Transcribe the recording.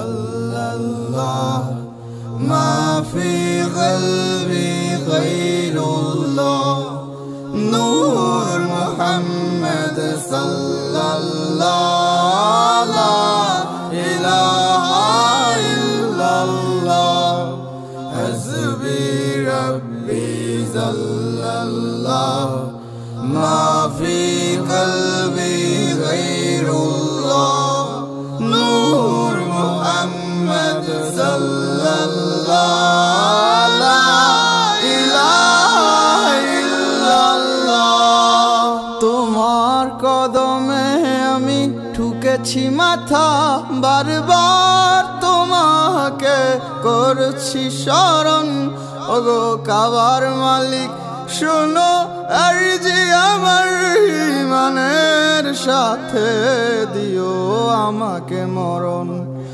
illallah, ma fi qalbi ghayrullah, Nur Muhammad sallallahu, la ilaha illallah, hasbi rabbi zallallah, ma fi qalbi ghayrullah, Nur Muhammad sallallahu, la ilaha illallah। তোমার কদমে আমি ঠুকেছি মাথা, বারবার তোমাকে করছি স্মরণ। ওগো কাবার মালিক শোনো আরজি আমার, ইমানের সাথে দিও আমাকে মরণ।